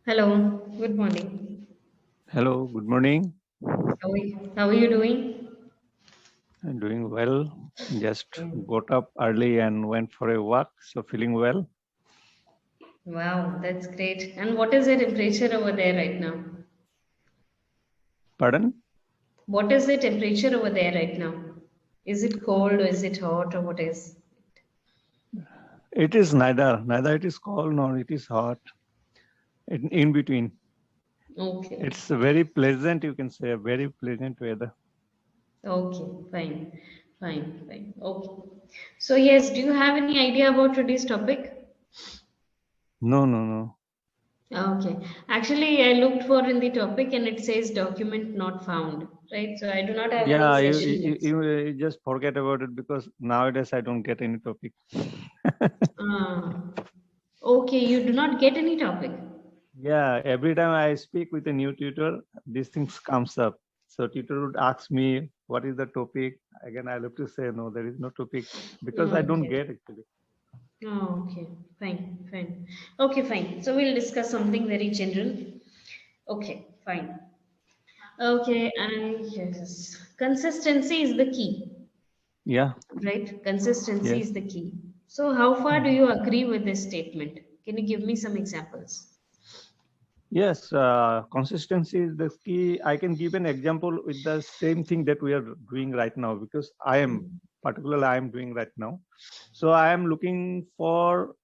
Hello, good morning. Hello, good morning. How are you doing? I'm doing well. Just Yeah. got up early and went for a walk, so feeling well. Wow, that's great. And what is the temperature over there right now? Pardon? What is the temperature over there right now? Is it cold or is it hot or what is? It is neither it is cold nor it is hot. In between. Okay, It's very pleasant, you can say, a very pleasant weather. okay, fine. Okay. So yes, do you have any idea about today's topic? No. Okay. Actually, I looked for in the topic and it says document not found, right? So I do not have any Yeah, session notes. you just forget about it because nowadays I don't get any topic. Ah, okay, you do not get any topic. Yeah, every time I speak with a new tutor, these things comes up. So tutor would ask me, what is the topic? Again, I have to say, no, there is no topic because I don't Okay. get actually. Oh, okay. Fine. Okay, fine. So we'll discuss something very general. Okay, fine. Okay, and yes, consistency is the key, Yeah, right? Consistency yes. is the key. So how far do Mhm. you agree with this statement? Can you give me some examples? Yes, consistency is the key. I can give an example with the same thing that we are doing right now because I am doing right now. So I am looking for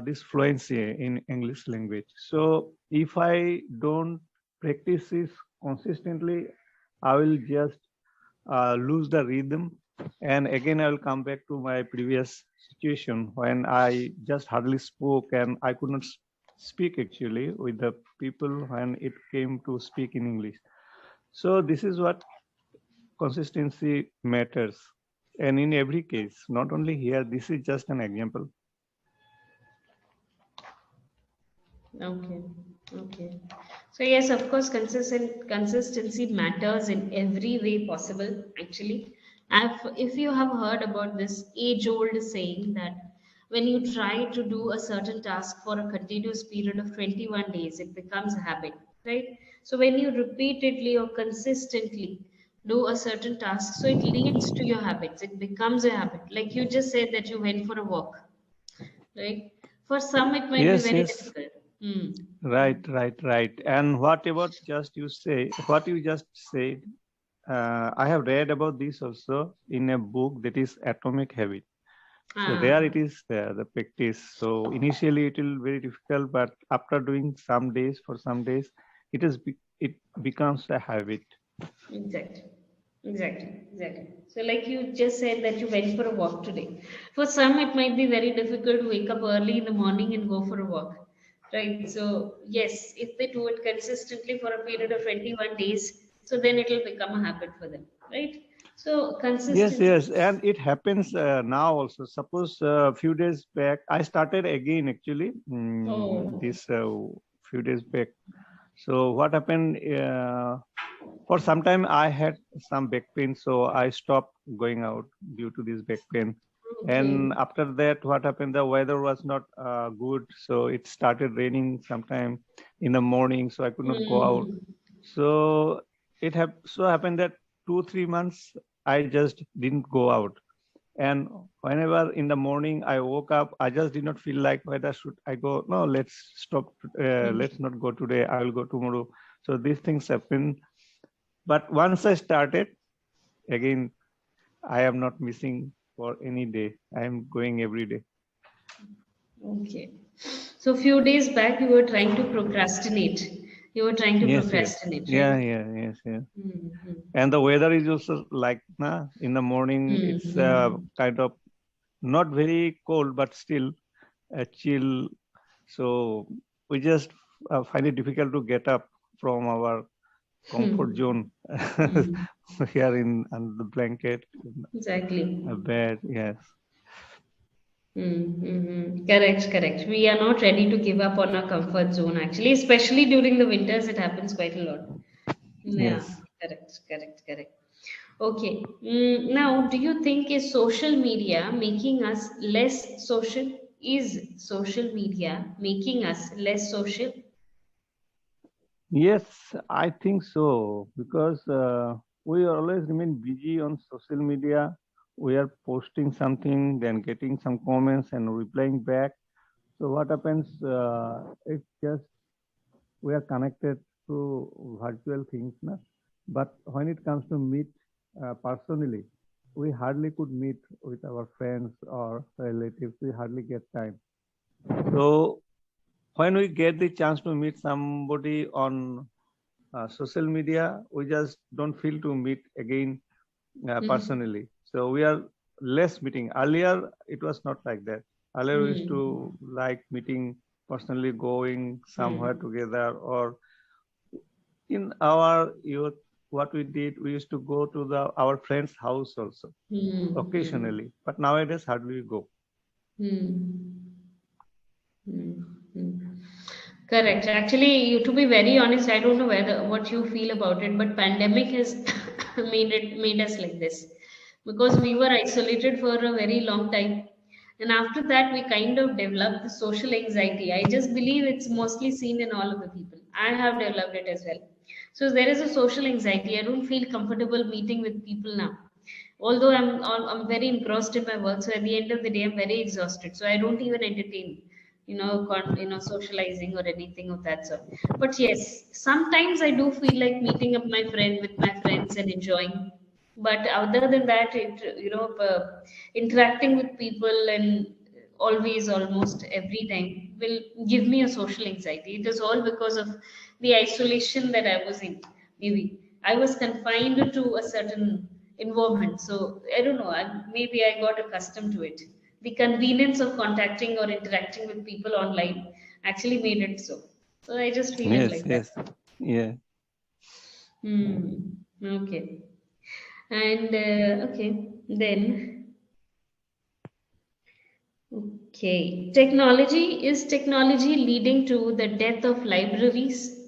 this fluency in English language. So if I don't practice this consistently, I will just lose the rhythm. And again, I will come back to my previous situation when I just hardly spoke and I could not speak actually with the people when it came to speak in English. So this is what consistency matters. And in every case, not only here, this is just an example. Okay, okay. So yes, of course, consistency matters in every way possible. Actually, if you have heard about this age-old saying that when you try to do a certain task for a continuous period of 21 days, it becomes a habit, right? So when you repeatedly or consistently do a certain task, so it leads to your habits. It becomes a habit. Like you just said that you went for a walk, right? For some, it might be Yes, very yes. difficult. Hmm. Right. And what about what you just said, I have read about this also in a book that is Atomic Habit. So there Ah, it is there, the practice. So initially it will be very difficult, but after doing for some days, it becomes a habit. exactly. Exactly. So, like you just said that you went for a walk today. For some, it might be very difficult to wake up early in the morning and go for a walk, right? So, yes, if they do it consistently for a period of 21 days, so then it will become a habit for them, right? So, consistency. Yes, and it happens now also. Suppose a few days back, I started again actually Oh, this few days back. So what happened? For some time, I had some back pain, so I stopped going out due to this back pain. And okay. after that, what happened? The weather was not good, so it started raining sometime in the morning, so I could not go out. Hmm. So so happened that 2 3 months I just didn't go out. And whenever in the morning I woke up, I just did not feel like whether should I go. No, let's stop. Let's not go today. I will go tomorrow. So these things happen. But once I started, again, I am not missing for any day. I am going every day. Okay. So few days back you were trying to procrastinate. You were trying to Yes. procrastinate, right? Yes. Mm-hmm. And the weather is also like, in the morning, it's Mm-hmm. kind of not very cold, but still chill. So we just find it difficult to get up from our comfort Hmm. zone Hmm. here in under the blanket, in Exactly. a bed. Yes. Mm-hmm. Correct. We are not ready to give up on our comfort zone actually, especially during the winters, it happens quite a lot. Yeah, Yes. correct. Okay. Now, do you think is social media making us less social? Is social media making us less social? Yes, I think so because we always remain busy on social media. We are posting something, then getting some comments and replying back. So what happens? It's just we are connected to virtual things, na? But when it comes to meet personally, we hardly could meet with our friends or relatives. We hardly get time. So when we get the chance to meet somebody on social media, we just don't feel to meet again Mm. personally. So we are less meeting. Earlier, it was not like that. Earlier, we used Mm. to like meeting personally, going somewhere Mm. together, or in our youth, what we did, we used to go to our friend's house also Mm. Mm. occasionally. But nowadays, hardly we go. Mm. Mm. Mm. Correct. Actually, to be very honest, I don't know whether what you feel about it, but pandemic has made us like this because we were isolated for a very long time, and after that we kind of developed the social anxiety. I just believe it's mostly seen in all of the people. I have developed it as well. So there is a social anxiety. I don't feel comfortable meeting with people now. Although I'm very engrossed in my work, so at the end of the day, I'm very exhausted. So I don't even entertain, socializing or anything of that sort. But yes, sometimes I do feel like meeting up with my friends and enjoying. But other than that, interacting with people and always, almost every time, will give me a social anxiety. It is all because of the isolation that I was in. Maybe I was confined to a certain environment. So I don't know. Maybe I got accustomed to it. The convenience of contacting or interacting with people online actually made it so. So I just feel it Yes, like that. yes, yeah, Hmm. Okay. And okay, then okay. Technology leading to the death of libraries?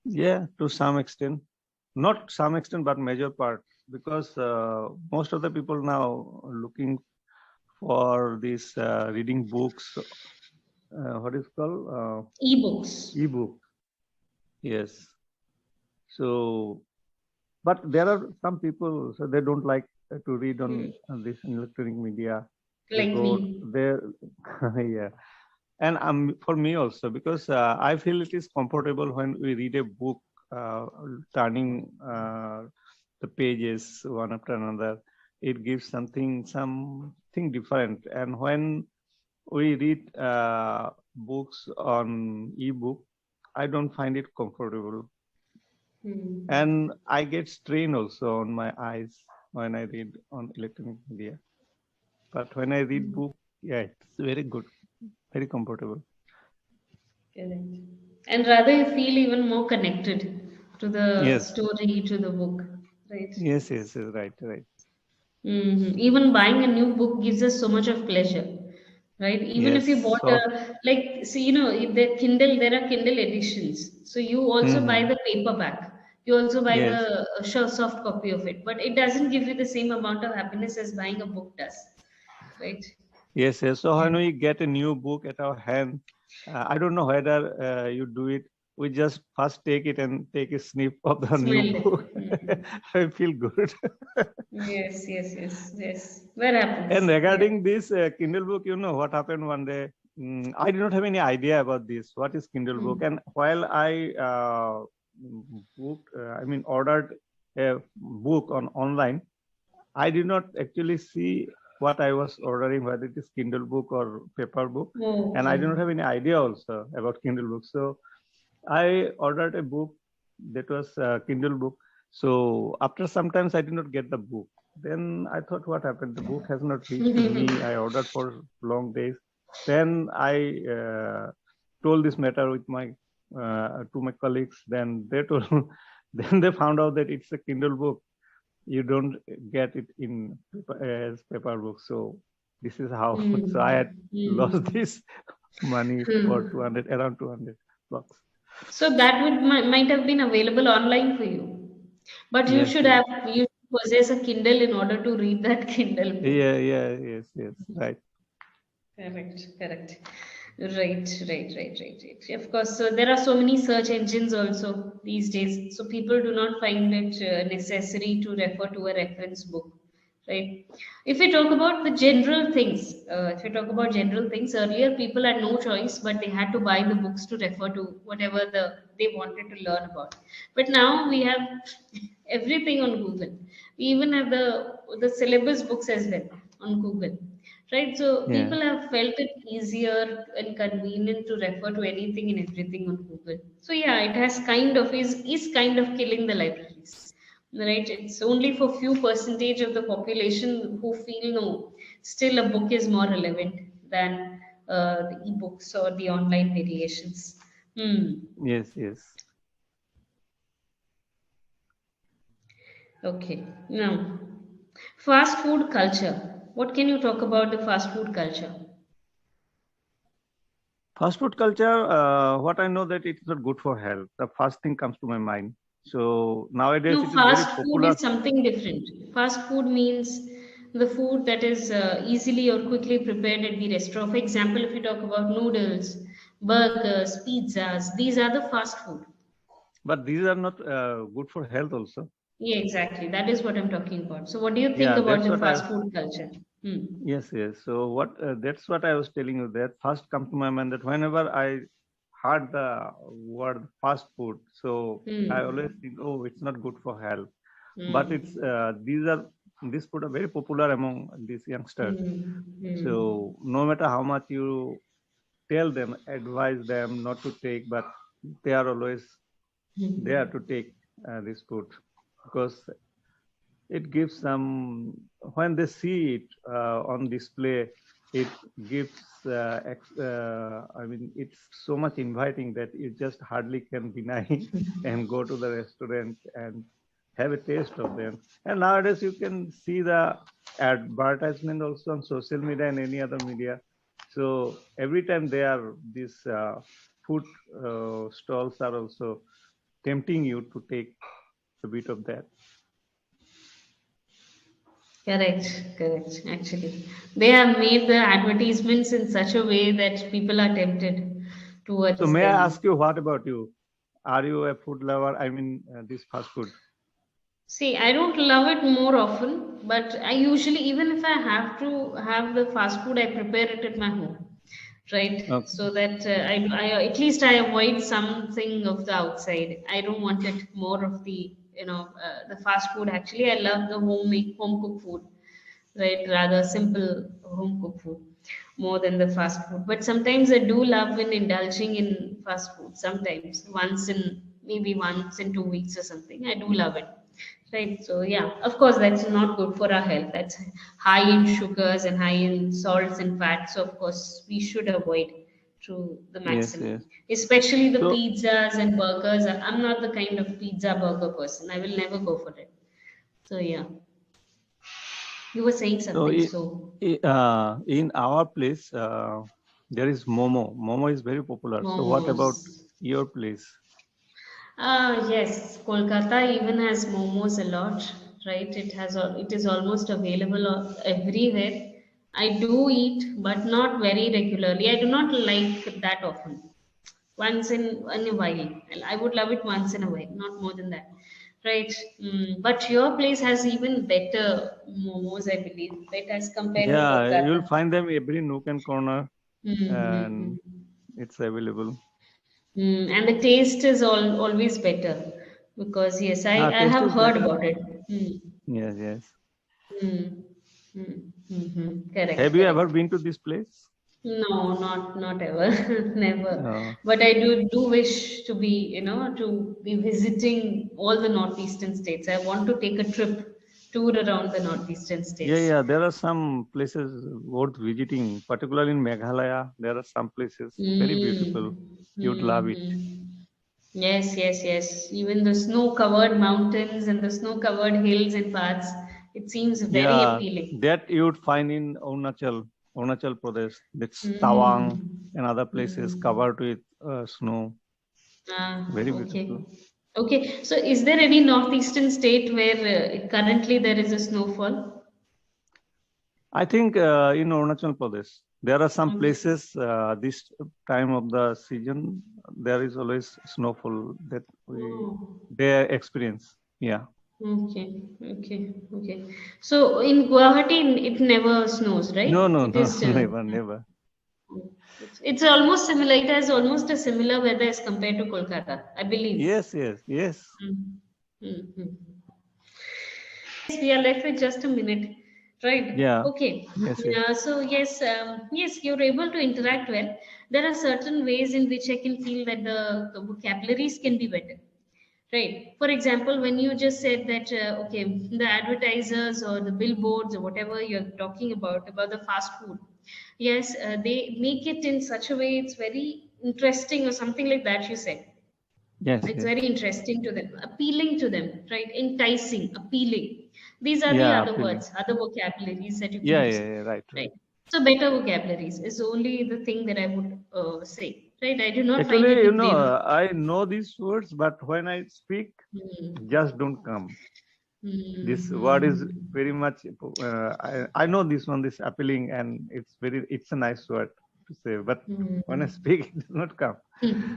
yeah. To some extent, not some extent, but major part, because most of the people now are looking for this reading books. What is called Ebooks. ebook. Yes. So, but there are some people, so they don't like to read Hmm. on this electronic media. They Like go me. there, yeah. And for me also, because I feel it is comfortable when we read a book, turning the pages one after another. It gives something different. And when we read books on ebook, I don't find it comfortable, Hmm. and I get strain also on my eyes when I read on electronic media. But when I read book, yeah, it's very good, very comfortable. Correct. And rather you feel even more connected to the Yes, story, to the book, right? yes, right, right. Even buying a new book gives us so much of pleasure, right? Even if you Yes, bought so like, see, the Kindle, there are Kindle editions. So you also buy hmm, the paperback. You also buy yes, the soft copy of it, but it doesn't give you the same amount of happiness as buying a book does, right? yes. So Yeah. when we get a new book at our hand, I don't know whether you do it. We just first take it and take a snip of the new Smell book. it. Mm. I feel good. Yes, yes, yes, yes. That And happens. Yeah. regarding this Kindle book, you know what happened one day? I did not have any idea about this. What is Kindle book? Mm. And while I ordered a book on online, I did not actually see what I was ordering, whether it is Kindle book or paper book, and I did not Okay. have any idea also about Kindle book. So I ordered a book that was a Kindle book. So after some times I did not get the book. Then I thought, what happened? The book has not reached to me. I ordered for long days. Then I told this matter with my to my colleagues. Then they told, then they found out that it's a Kindle book. You don't get it in as paper book. So this is how. So I had Mm. lost Mm. this money for Hmm. 200, around 200 bucks. So that might have been available online for you, but Yes, yes. you should possess a Kindle in order to read that Kindle book. Yeah, yes, right. Correct, correct. Right. Of course, so there are so many search engines also these days. So people do not find it necessary to refer to a reference book, right? If we talk about the general things, earlier people had no choice, but they had to buy the books to refer to whatever they wanted to learn about. But now we have everything on Google. We even have the syllabus books as well on Google, right? So Yeah. people have felt it easier and convenient to refer to anything and everything on Google. So yeah, it has kind of is kind of killing the libraries, right? It's only for few percentage of the population who feel no, still a book is more relevant than the ebooks or the online variations. Hmm. Yes, yes. Okay. Now, fast food culture. What can you talk about the fast food culture? Fast food culture, what I know that it's not good for health. The first thing comes to my mind. So nowadays No, it is very fast food popular. is something different. Fast food means the food that is easily or quickly prepared at the restaurant. For example, if you talk about noodles, burgers, pizzas, these are the fast food. But these are not good for health also. Yeah, exactly. That is what I'm talking about. So, what do you think Yeah, about that's the what I fast food culture? Hmm. yes, yes. So what that's what I was telling you that first come to my mind that whenever I heard the word fast food, so I always Hmm. think, oh, it's not good for health. But it's Hmm. these food are very popular among these youngsters. Hmm. Hmm. So no matter how much you tell them, advise them not to take, but they are always there Hmm. to take this food because it gives some when they see it on display it gives I mean it's so much inviting that you just hardly can deny and go to the restaurant and have a taste of them. And nowadays you can see the advertisement also on social media and any other media. So every time they are these food stalls are also tempting you to take a bit of that. Correct. Actually, they have made the advertisements in such a way that people are tempted So towards may I them. ask you, what about you? Are you a food lover? I mean, this fast food. See, I don't love it more often, but I usually, even if I have to have the fast food, I prepare it at my home, right? Okay. So that I at least I avoid something of the outside. I don't want it more of the, the fast food. Actually, I love the home cooked food, right? Rather simple home cooked food more than the fast food. But sometimes I do love in indulging in fast food. Sometimes maybe once in 2 weeks or something. I do love it. Right. So yeah, of course that's not good for our health. That's high in sugars and high in salts and fats. So of course we should avoid to the Yes, maximum. yes. Especially the So, pizzas and burgers. I'm not the kind of pizza burger person. I will never go for it. So yeah. You were saying so something, so in our place, there is Momo. Momo is very popular. So, what momos. about your place? Yes, Kolkata even has momos a lot, right? It is almost available everywhere. I do eat, but not very regularly. I do not like that often. Once in a while, and I would love it once in a while, not more than that, right? But your place has even better momos, I believe, right, as compared to Yeah, Kolkata. you'll find them every nook and corner, and Mm-hmm. it's available. And the taste is always better because yes, I Taste have is heard better. about it. Mm. Yes, yes. Mm. Have you ever Correct. been to this place? No, not ever, never. Uh, But I do wish to be, to be visiting all the northeastern states. I want to take a tour around the northeastern yeah, states. yeah. There are some places worth visiting, particularly in Meghalaya. There are some places very beautiful. Mm. You'd love it. Yes. Even the snow-covered mountains and the snow-covered hills and paths, it seems very Yeah, appealing. that you'd find in Arunachal Pradesh. That's Tawang Mm. and other places Mm. covered with snow. Very Okay. beautiful. Okay. So, is there any northeastern state where currently there is a snowfall? I think in Arunachal Pradesh. There are some Okay. places this time of the season, there is always snowfall that Oh, they experience. Yeah. okay, okay, okay. So in Guwahati, it never snows, No, right? no, It no, is still. never, never. It's almost similar. It has almost a similar weather as compared to Kolkata, I believe. Yes, yes, yes. Mm. Mhm. Yes, we are left with just a minute, right? Yeah. Okay. Yes, yes. So yes, yes, you're able to interact well. There are certain ways in which I can feel that the vocabularies can be better. Right. For example, when you just said that, okay, the advertisers or the billboards or whatever you're talking about the fast food, yes, they make it in such a way it's very interesting or something like that, you said. Yes, It's yes. very interesting to them, appealing to them, right? Enticing, appealing. These are the Yeah, other appealing. words, other vocabularies that you can Yeah, use, yeah, yeah. Right, right? right. So, better vocabularies is only the thing that I would say, right? I do not find Actually, it grim. I know these words, but when I speak, Hmm. just don't come. This word is Hmm. very much. I know this one, this appealing, and it's a nice word to say. But when I Hmm. speak, it does not come. Hmm.